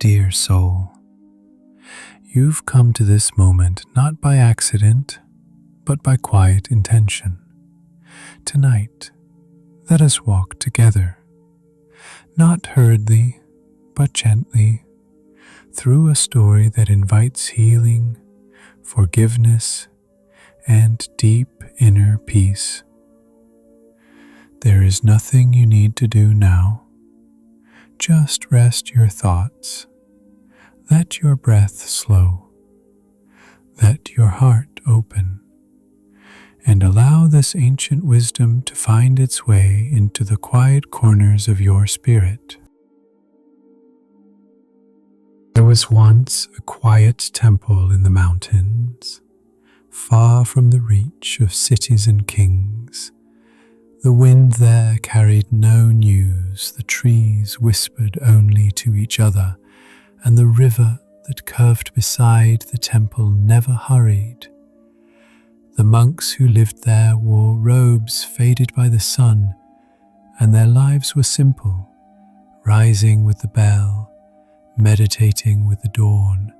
Dear soul, you've come to this moment not by accident, but by quiet intention. Tonight, let us walk together, not hurriedly, but gently, through a story that invites healing, forgiveness, and deep inner peace. There is nothing you need to do now. Just rest your thoughts. Let your breath slow. Let your heart open. And allow this ancient wisdom to find its way into the quiet corners of your spirit. There was once a quiet temple in the mountains, far from the reach of cities and kings. The wind there carried no news, the trees whispered only to each other, and the river that curved beside the temple never hurried. The monks who lived there wore robes faded by the sun, and their lives were simple, rising with the bell, meditating with the dawn,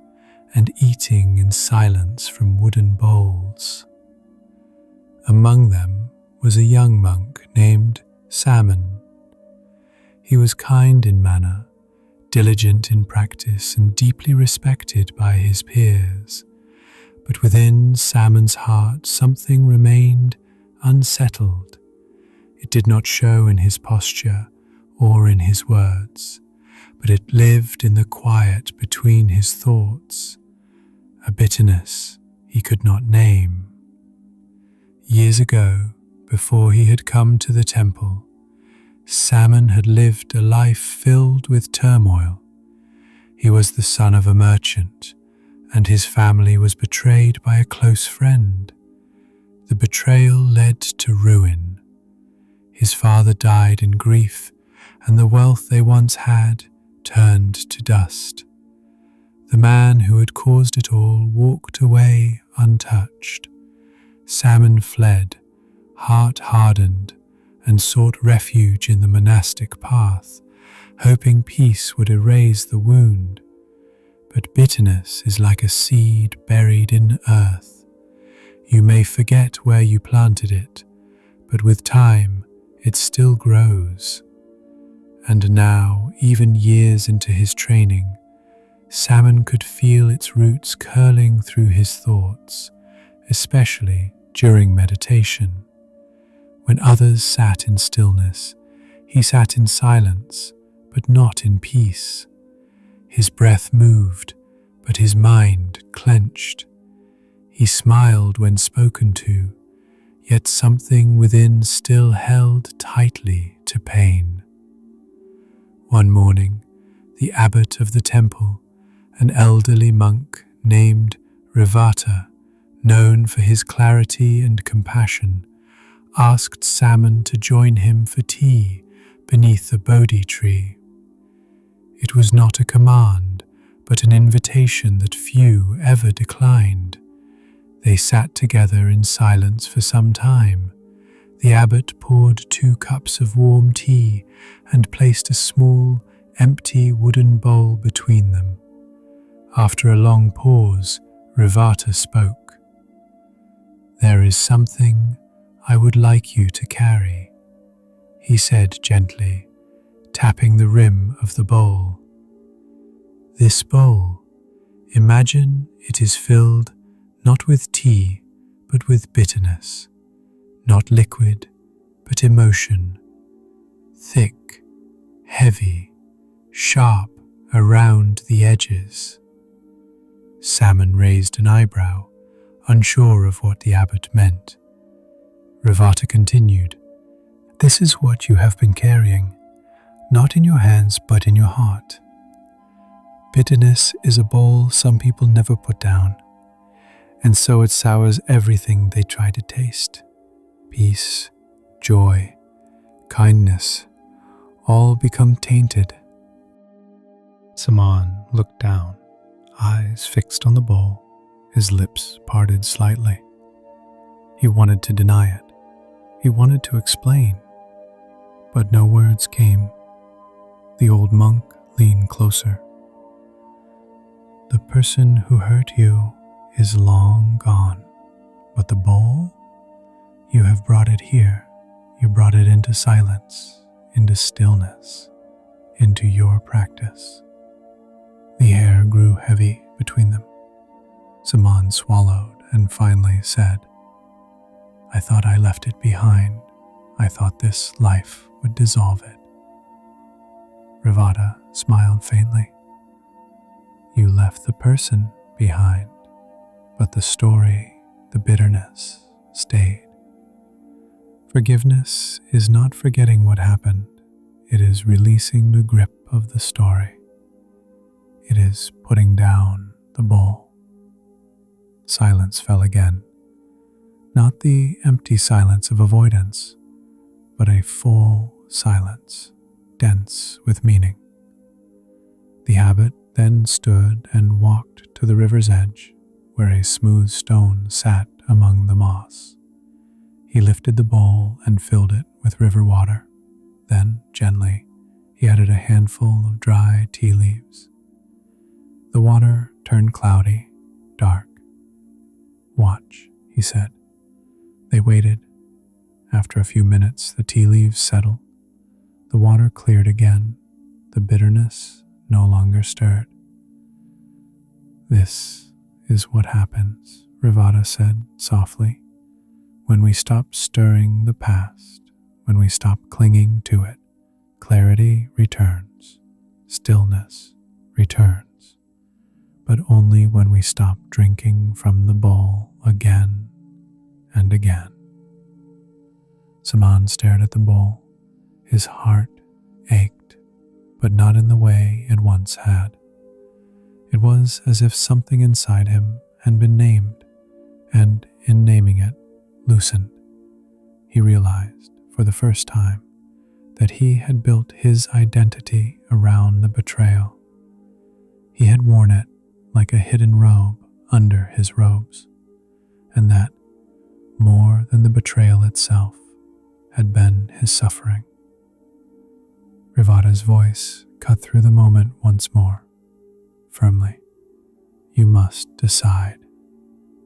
and eating in silence from wooden bowls. Among them was a young monk named Salmon. He was kind in manner, diligent in practice, and deeply respected by his peers. But within Salmon's heart something remained unsettled. It did not show in his posture or in his words, but it lived in the quiet between his thoughts, a bitterness he could not name. Years ago, before he had come to the temple, Salmon had lived a life filled with turmoil. He was the son of a merchant, and his family was betrayed by a close friend. The betrayal led to ruin. His father died in grief, and the wealth they once had turned to dust. The man who had caused it all walked away untouched. Salmon fled, heart hardened, and sought refuge in the monastic path, hoping peace would erase the wound. But bitterness is like a seed buried in earth. You may forget where you planted it, but with time it still grows. And now, even years into his training, Salmon could feel its roots curling through his thoughts, especially during meditation. When others sat in stillness, he sat in silence, but not in peace. His breath moved, but his mind clenched. He smiled when spoken to, yet something within still held tightly to pain. One morning, the abbot of the temple, an elderly monk named Rivata, known for his clarity and compassion, asked Salmon to join him for tea beneath the Bodhi tree. It was not a command, but an invitation that few ever declined. They sat together in silence for some time. The abbot poured 2 cups of warm tea and placed a small, empty wooden bowl between them. After a long pause, Rivata spoke. "There is something I would like you to carry," he said gently, tapping the rim of the bowl. "This bowl, imagine it is filled not with tea, but with bitterness, not liquid, but emotion, thick, heavy, sharp around the edges." Salmon raised an eyebrow, unsure of what the abbot meant. Rivata continued, "This is what you have been carrying, not in your hands but in your heart. Bitterness is a bowl some people never put down, and so it sours everything they try to taste. Peace, joy, kindness, all become tainted." Salmon looked down, eyes fixed on the bowl, his lips parted slightly. He wanted to deny it. He wanted to explain, but no words came. The old monk leaned closer. The person who hurt you is long gone, but the bowl, you have brought it here. You brought it into silence, into stillness, into your practice. The air grew heavy between them. Saman swallowed and finally said, I thought I left it behind. I thought this life would dissolve it. Rivada smiled faintly. You left the person behind, but the story, the bitterness, stayed. Forgiveness is not forgetting what happened. It is releasing the grip of the story. It is putting down the bowl. Silence fell again. Not the empty silence of avoidance, but a full silence, dense with meaning. The abbot then stood and walked to the river's edge, where a smooth stone sat among the moss. He lifted the bowl and filled it with river water. Then, gently, he added a handful of dry tea leaves. The water turned cloudy, dark. Watch, he said. They waited. After a few minutes, the tea leaves settled. The water cleared again. The bitterness no longer stirred. This is what happens, Rivada said softly. When we stop stirring the past, when we stop clinging to it, clarity returns, stillness returns, but only when we stop drinking from the bowl again and again. Saman stared at the bowl. His heart ached, but not in the way it once had. It was as if something inside him had been named, and in naming it, loosened. He realized, for the first time, that he had built his identity around the betrayal. He had worn it like a hidden robe under his robes, and that, more than the betrayal itself, had been his suffering. Rivada's voice cut through the moment once more, firmly. You must decide,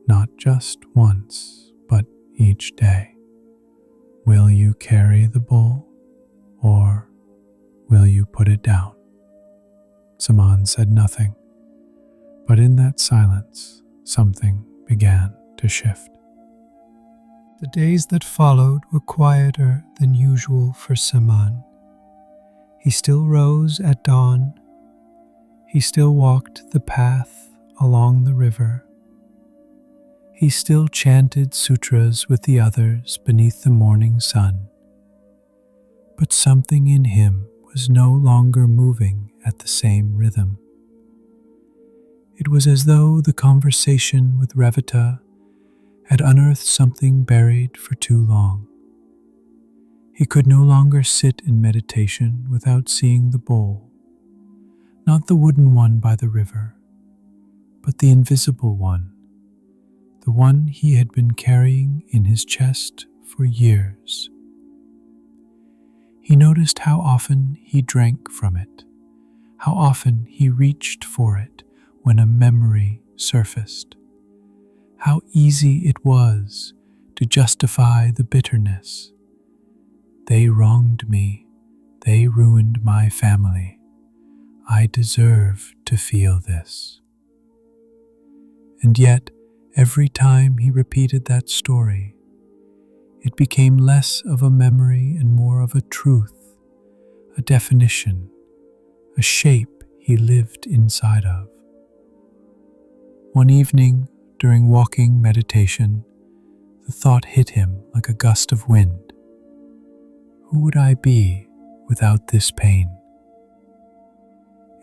not just once, but each day. Will you carry the bowl, or will you put it down? Saman said nothing, but in that silence, something began to shift. The days that followed were quieter than usual for Saman. He still rose at dawn. He still walked the path along the river. He still chanted sutras with the others beneath the morning sun. But something in him was no longer moving at the same rhythm. It was as though the conversation with Revata had unearthed something buried for too long. He could no longer sit in meditation without seeing the bowl, not the wooden one by the river, but the invisible one, the one he had been carrying in his chest for years. He noticed how often he drank from it, how often he reached for it when a memory surfaced, how easy it was to justify the bitterness. They wronged me. They ruined my family. I deserve to feel this. And yet, every time he repeated that story, it became less of a memory and more of a truth, a definition, a shape he lived inside of. One evening, during walking meditation, the thought hit him like a gust of wind. Who would I be without this pain?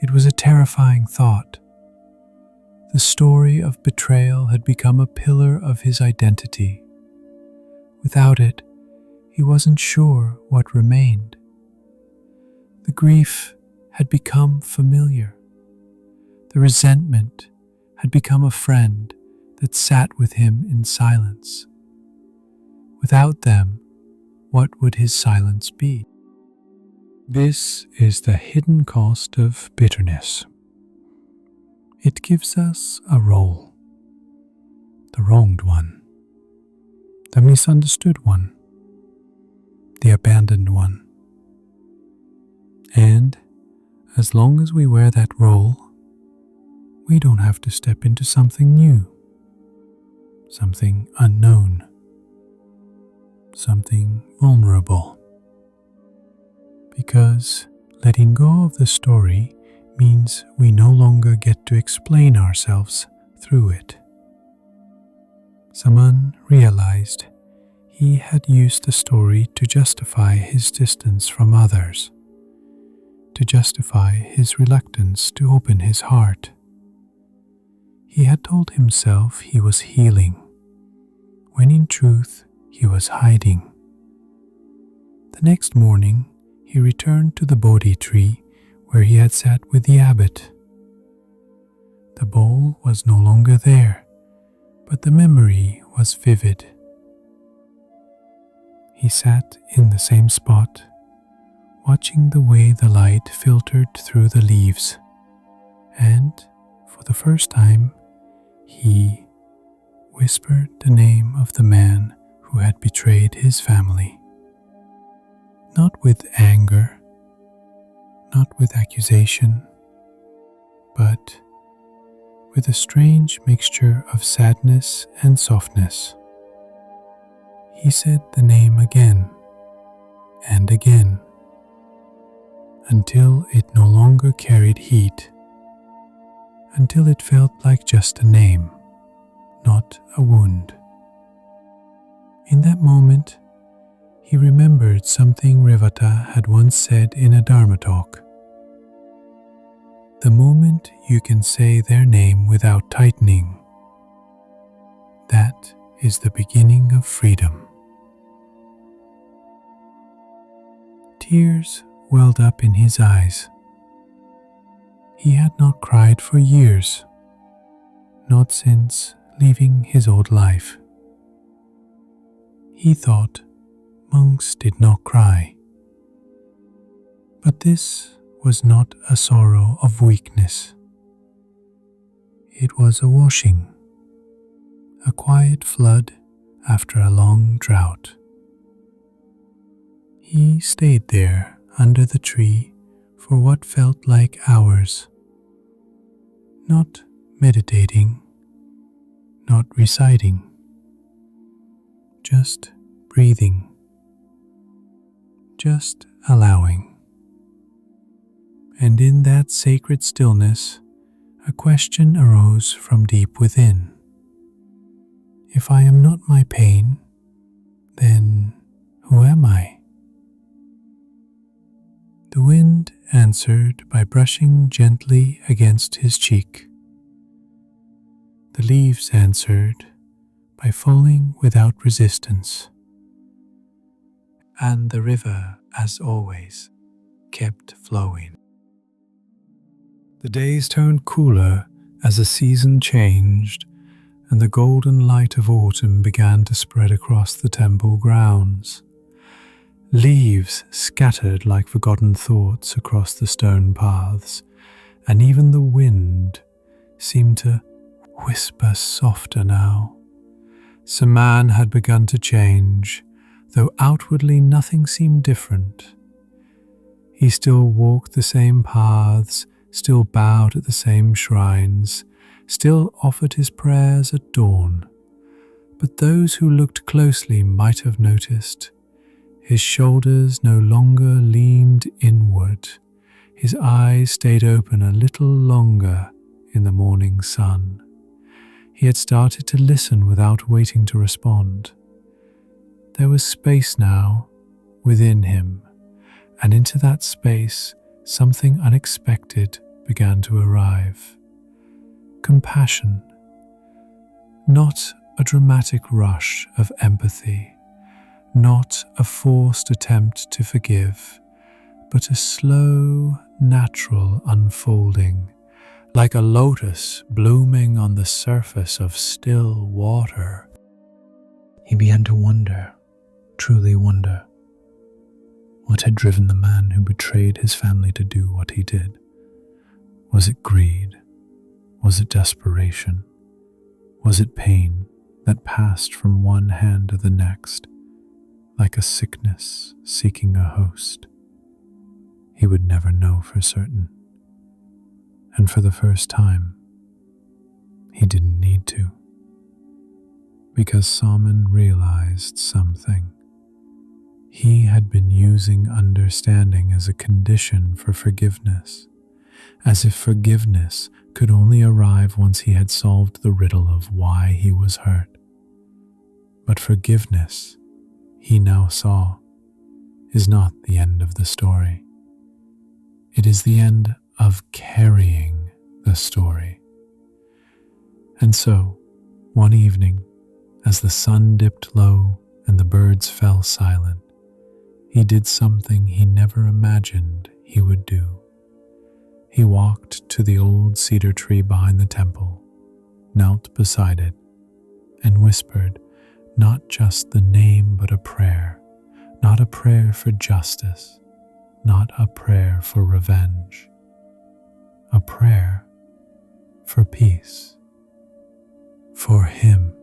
It was a terrifying thought. The story of betrayal had become a pillar of his identity. Without it, he wasn't sure what remained. The grief had become familiar. The resentment had become a friend that sat with him in silence. Without them, what would his silence be? This is the hidden cost of bitterness. It gives us a role, the wronged one, the misunderstood one, the abandoned one. And as long as we wear that role, we don't have to step into something new, something unknown, something vulnerable. Because letting go of the story means we no longer get to explain ourselves through it. Saman realized he had used the story to justify his distance from others, to justify his reluctance to open his heart. He had told himself he was healing, when in truth he was hiding. The next morning, he returned to the Bodhi tree where he had sat with the abbot. The bowl was no longer there, but the memory was vivid. He sat in the same spot, watching the way the light filtered through the leaves, and, for the first time, he whispered the name of the man who had betrayed his family. Not with anger, not with accusation, but with a strange mixture of sadness and softness. He said the name again and again, until it no longer carried heat, until it felt like just a name, not a wound. In that moment, he remembered something Revata had once said in a Dharma talk. The moment you can say their name without tightening, that is the beginning of freedom. Tears welled up in his eyes. He had not cried for years, not since leaving his old life. He thought monks did not cry. But this was not a sorrow of weakness. It was a washing, a quiet flood after a long drought. He stayed there under the tree for what felt like hours, not meditating, not reciting, just breathing, just allowing. And in that sacred stillness, a question arose from deep within. If I am not my pain, then who am I? The wind answered by brushing gently against his cheek. The leaves answered by falling without resistance. And the river, as always, kept flowing. The days turned cooler as the season changed, and the golden light of autumn began to spread across the temple grounds. Leaves scattered like forgotten thoughts across the stone paths, and even the wind seemed to whisper softer now. Saman had begun to change, though outwardly nothing seemed different. He still walked the same paths, still bowed at the same shrines, still offered his prayers at dawn. But those who looked closely might have noticed his shoulders no longer leaned inward. His eyes stayed open a little longer in the morning sun. He had started to listen without waiting to respond. There was space now within him, and into that space something unexpected began to arrive. Compassion, not a dramatic rush of empathy, not a forced attempt to forgive, but a slow, natural unfolding, like a lotus blooming on the surface of still water. He began to wonder, truly wonder, what had driven the man who betrayed his family to do what he did. Was it greed? Was it desperation? Was it pain that passed from one hand to the next, like a sickness seeking a host? He would never know for certain. And for the first time, he didn't need to. Because Salman realized something. He had been using understanding as a condition for forgiveness, as if forgiveness could only arrive once he had solved the riddle of why he was hurt. But forgiveness, he now saw, is not the end of the story. It is the end of carrying the story. And so, one evening, as the sun dipped low and the birds fell silent, he did something he never imagined he would do. He walked to the old cedar tree behind the temple, knelt beside it, and whispered not just the name but a prayer, not a prayer for justice, not a prayer for revenge, a prayer for peace. For him,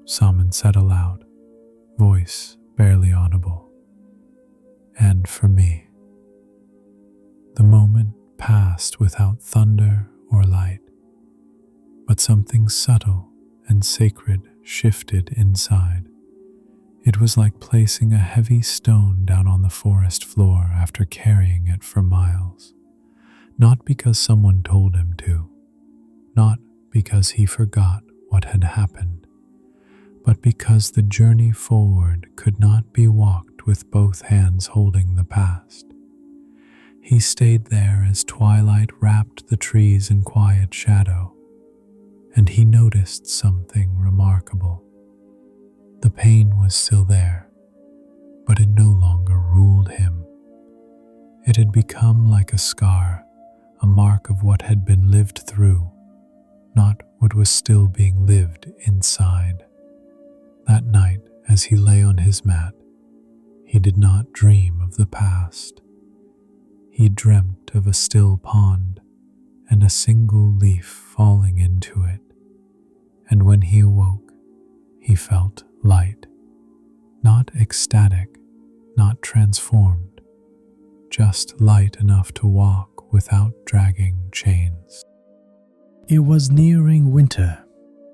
Salman said aloud, voice barely audible. And for me. The moment passed without thunder or light, but something subtle and sacred shifted inside. It was like placing a heavy stone down on the forest floor after carrying it for miles. Not because someone told him to, not because he forgot what had happened, but because the journey forward could not be walked with both hands holding the past. He stayed there as twilight wrapped the trees in quiet shadow, and he noticed something remarkable. The pain was still there, but it no longer ruled him. It had become like a scar, a mark of what had been lived through, not what was still being lived inside. That night, as he lay on his mat, he did not dream of the past. He dreamt of a still pond and a single leaf falling into it. And when he awoke, he felt light, not ecstatic, not transformed, just light enough to walk without dragging chains. It was nearing winter.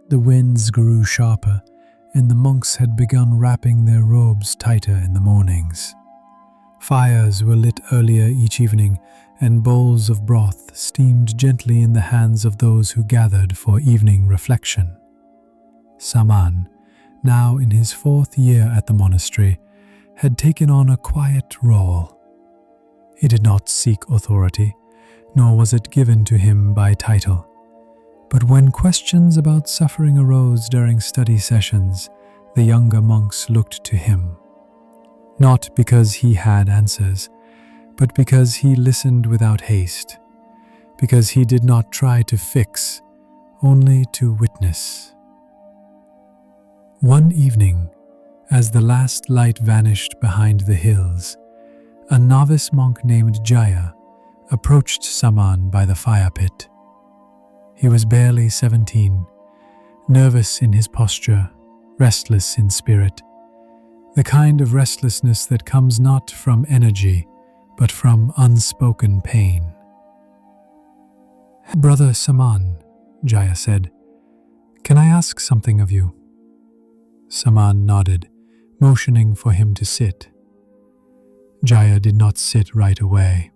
The winds grew sharper, and the monks had begun wrapping their robes tighter in the mornings. Fires were lit earlier each evening, and bowls of broth steamed gently in the hands of those who gathered for evening reflection. Saman, now in his 4th year at the monastery, had taken on a quiet role. He did not seek authority, nor was it given to him by title. But when questions about suffering arose during study sessions, the younger monks looked to him. Not because he had answers, but because he listened without haste, because he did not try to fix, only to witness. One evening, as the last light vanished behind the hills, a novice monk named Jaya approached Saman by the fire pit. He was barely 17, nervous in his posture, restless in spirit, the kind of restlessness that comes not from energy, but from unspoken pain. "Brother Saman," Jaya said, "can I ask something of you?" Saman nodded, motioning for him to sit. Jaya did not sit right away.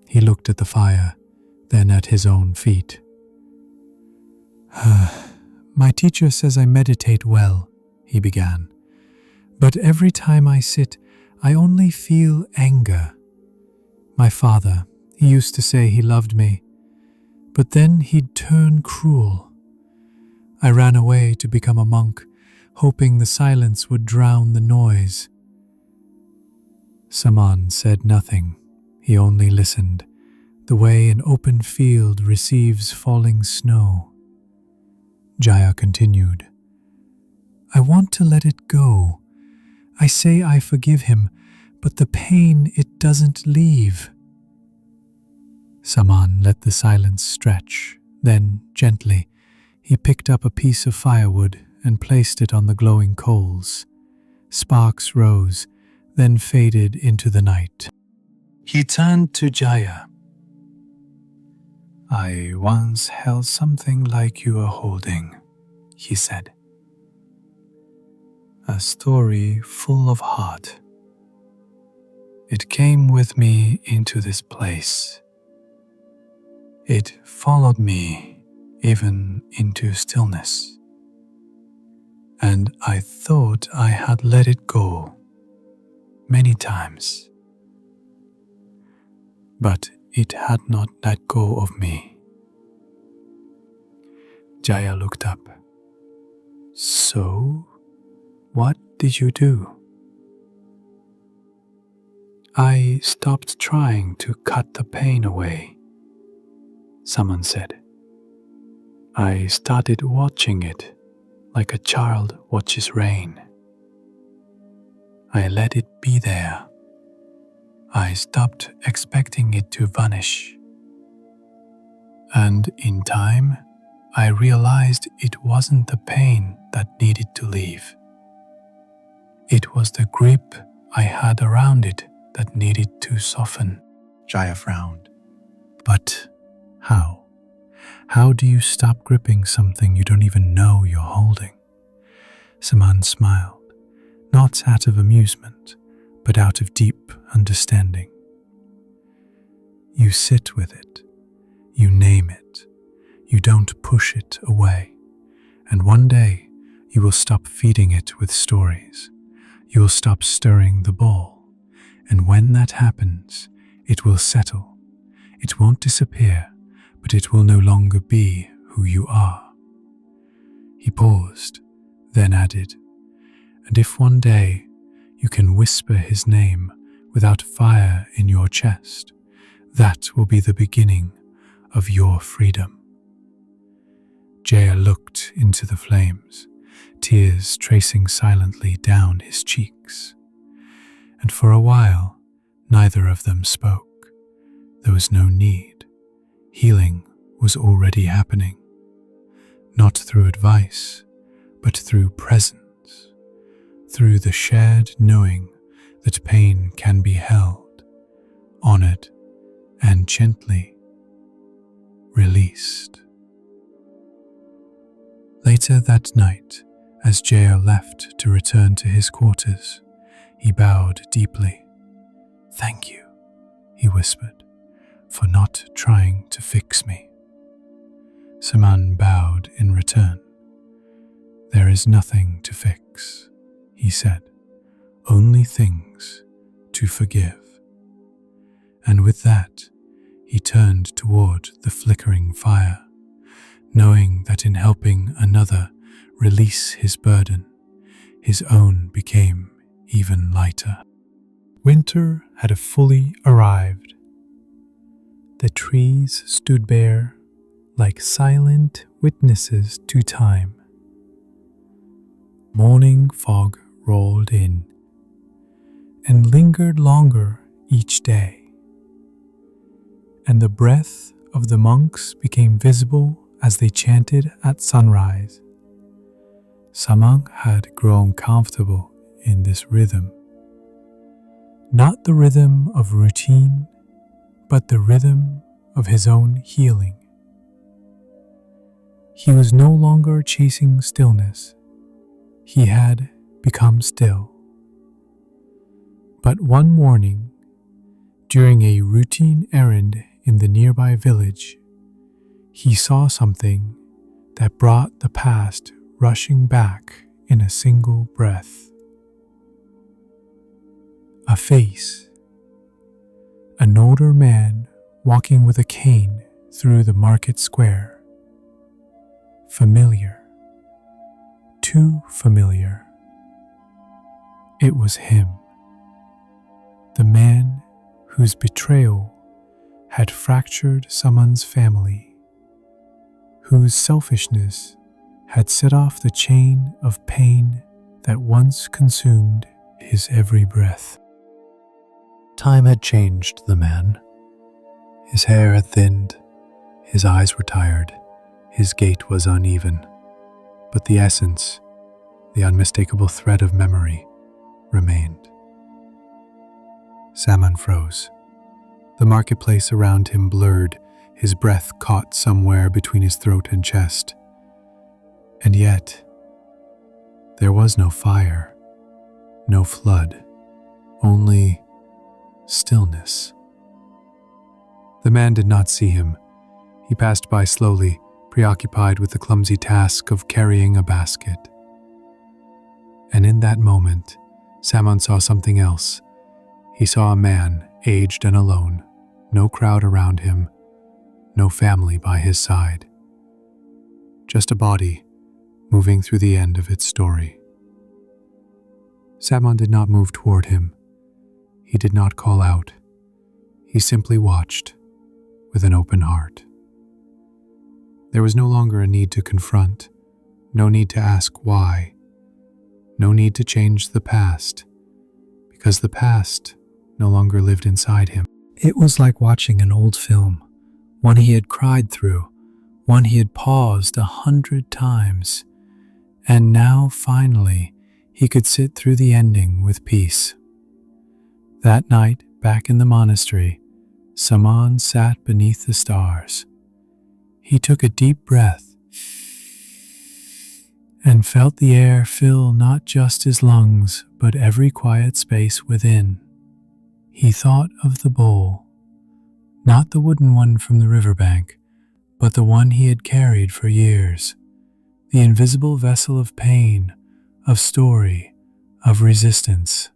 He looked at the fire, then at his own feet. "My teacher says I meditate well," he began. "But every time I sit, I only feel anger. My father, he used to say he loved me, but then he'd turn cruel. I ran away to become a monk, hoping the silence would drown the noise." Saman said nothing. He only listened, the way an open field receives falling snow. Jaya continued, "I want to let it go. I say I forgive him, but the pain, it doesn't leave." Saman let the silence stretch, Then, gently, he picked up a piece of firewood and placed it on the glowing coals. Sparks rose, then faded into the night. He turned to Jaya. "I once held something like you are holding," he said. "A story full of heart. It came with me into this place. It followed me even into stillness. And I thought I had let it go many times. But it had not let go of me." Jaya looked up. "So, what did you do?" "I stopped trying to cut the pain away," someone said. "I started watching it like a child watches rain. I let it be there. I stopped expecting it to vanish. And in time, I realized it wasn't the pain that needed to leave. It was the grip I had around it that needed to soften." Jaya frowned. "But how? How do you stop gripping something you don't even know you're holding?" Saman smiled, not out of amusement, but out of deep understanding. "You sit with it. You name it. You don't push it away. And one day, you will stop feeding it with stories. You will stop stirring the ball. And when that happens, it will settle. It won't disappear, but it will no longer be who you are." He paused, then added, "And if one day you can whisper his name without fire in your chest, that will be the beginning of your freedom." Jaya looked into the flames, tears tracing silently down his cheeks. And for a while, neither of them spoke. There was no need. Healing was already happening. Not through advice, but through presence. Through the shared knowing that pain can be held, honored, and gently released. Later that night, as Jaya left to return to his quarters, he bowed deeply. "Thank you," he whispered, "for not trying to fix me." Saman bowed in return. "There is nothing to fix," he said, "only things to forgive." And with that, he turned toward the flickering fire, knowing that in helping another release his burden, his own became even lighter. Winter had fully arrived. The trees stood bare, like silent witnesses to time. Morning fog rolled in and lingered longer each day, and the breath of the monks became visible as they chanted at sunrise. Samang had grown comfortable in this rhythm. Not the rhythm of routine, but the rhythm of his own healing. He was no longer chasing stillness. He had become still. But one morning, during a routine errand in the nearby village, he saw something that brought the past rushing back in a single breath. A face. An older man walking with a cane through the market square. Familiar. Too familiar. It was him. The man whose betrayal had fractured someone's family, whose selfishness had set off the chain of pain that once consumed his every breath. Time had changed the man. His hair had thinned, his eyes were tired, His gait was uneven, but the essence, the unmistakable thread of memory, remained. Saman froze. The marketplace around him blurred, his breath caught somewhere between his throat and chest. And yet, there was no fire, no flood, only stillness. The man did not see him. He passed by slowly, preoccupied with the clumsy task of carrying a basket. And in that moment, Saman saw something else. He saw a man, aged and alone, no crowd around him, no family by his side. Just a body moving through the end of its story. Saman did not move toward him. He did not call out. He simply watched with an open heart. There was no longer a need to confront, no need to ask why, no need to change the past, because the past no longer lived inside him. It was like watching an old film, one he had cried through, one he had paused 100 times, and now finally he could sit through the ending with peace. That night, back in the monastery, Saman sat beneath the stars. He took a deep breath and felt the air fill not just his lungs, but every quiet space within. He thought of the bowl, not the wooden one from the riverbank, but the one he had carried for years, the invisible vessel of pain, of story, of resistance.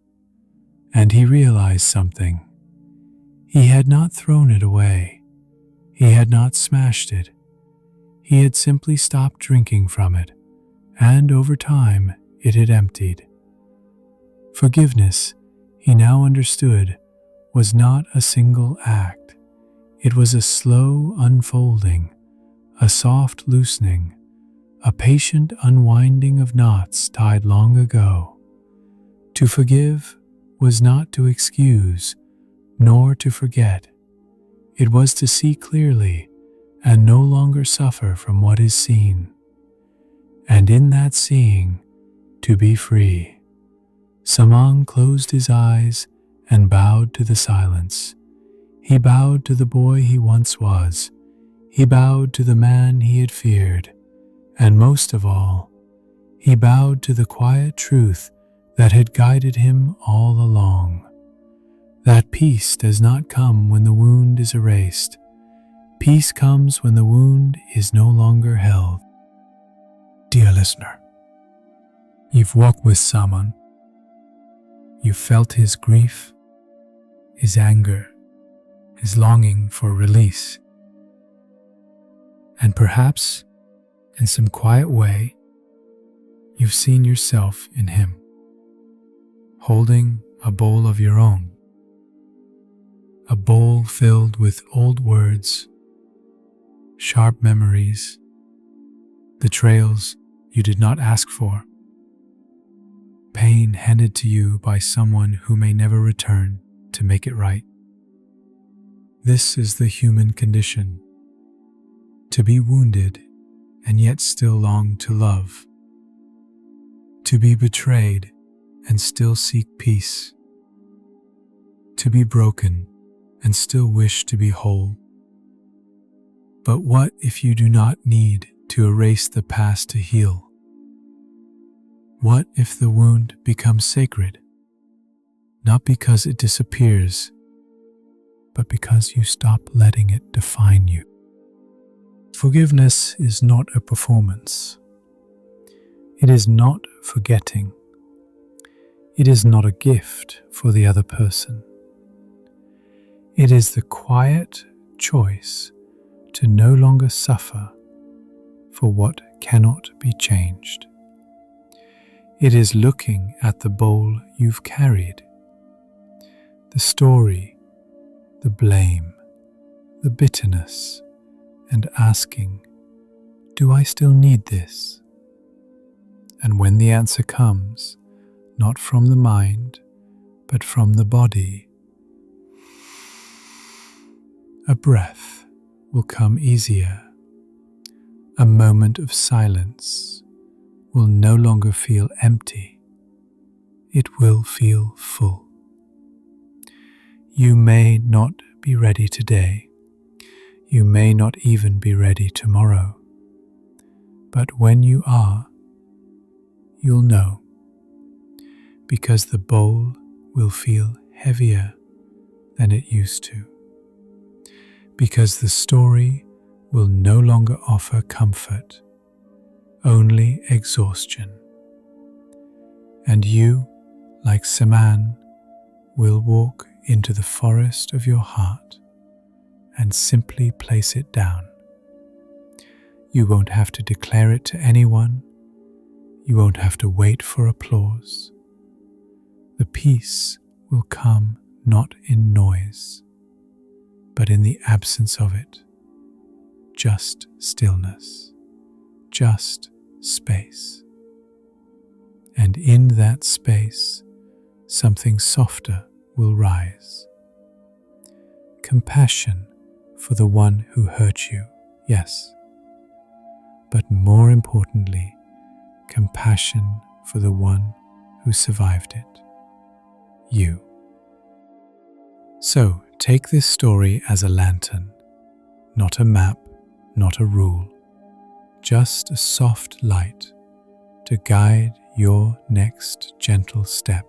And he realized something. He had not thrown it away. He had not smashed it. He had simply stopped drinking from it, and over time it had emptied. Forgiveness, he now understood, was not a single act. It was a slow unfolding, a soft loosening, a patient unwinding of knots tied long ago. To forgive was not to excuse, nor to forget. It was to see clearly and no longer suffer from what is seen. And in that seeing, to be free. Saman closed his eyes and bowed to the silence. He bowed to the boy he once was. He bowed to the man he had feared. And most of all, he bowed to the quiet truth that had guided him all along. That peace does not come when the wound is erased. Peace comes when the wound is no longer held. Dear listener, you've walked with Saman. You've felt his grief, his anger, his longing for release. And perhaps, in some quiet way, you've seen yourself in him, holding a bowl of your own, a bowl filled with old words, sharp memories, the trails you did not ask for, pain handed to you by someone who may never return to make it right. This is the human condition, to be wounded and yet still long to love, to be betrayed and still seek peace, to be broken and still wish to be whole. But what if you do not need to erase the past to heal? What if the wound becomes sacred, not because it disappears, but because you stop letting it define you? Forgiveness is not a performance. It is not forgetting. It is not a gift for the other person. It is the quiet choice to no longer suffer for what cannot be changed. It is looking at the bowl you've carried, the story, the blame, the bitterness, and asking, do I still need this? And when the answer comes, not from the mind, but from the body, a breath will come easier, A moment of silence will no longer feel empty. It will feel full. You may not be ready today. You may not even be ready tomorrow. But when you are, you'll know, because the bowl will feel heavier than it used to, because the story will no longer offer comfort, only exhaustion. And you, like Saman, will walk into the forest of your heart and simply place it down. You won't have to declare it to anyone. You won't have to wait for applause. The peace will come not in noise, but in the absence of it. Just stillness, just space. And in that space, something softer will rise. Compassion for the one who hurt you, yes. But more importantly, compassion for the one who survived it, you. So take this story as a lantern, not a map, not a rule, just a soft light to guide your next gentle step.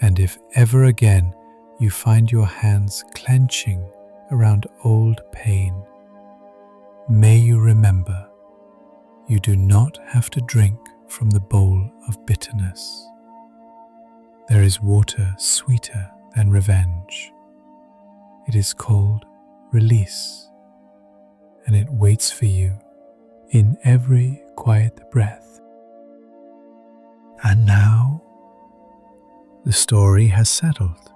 And if ever again you find your hands clenching around old pain, may you remember, you do not have to drink from the bowl of bitterness. There is water sweeter than revenge. It is called release, and it waits for you in every quiet breath. And now, the story has settled.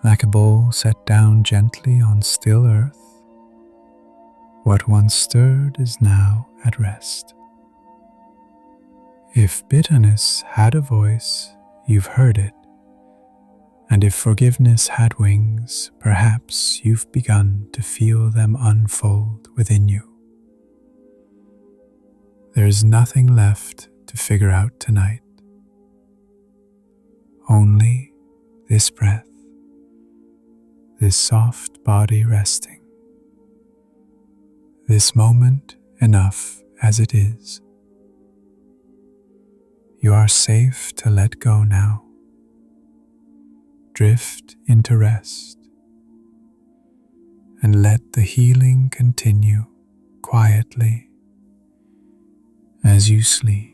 Like a bowl set down gently on still earth, what once stirred is now at rest. If bitterness had a voice, you've heard it. And if forgiveness had wings, perhaps you've begun to feel them unfold within you. There's nothing left to figure out tonight. Only this breath, this soft body resting, this moment enough as it is. You are safe to let go now. Drift into rest and let the healing continue quietly as you sleep.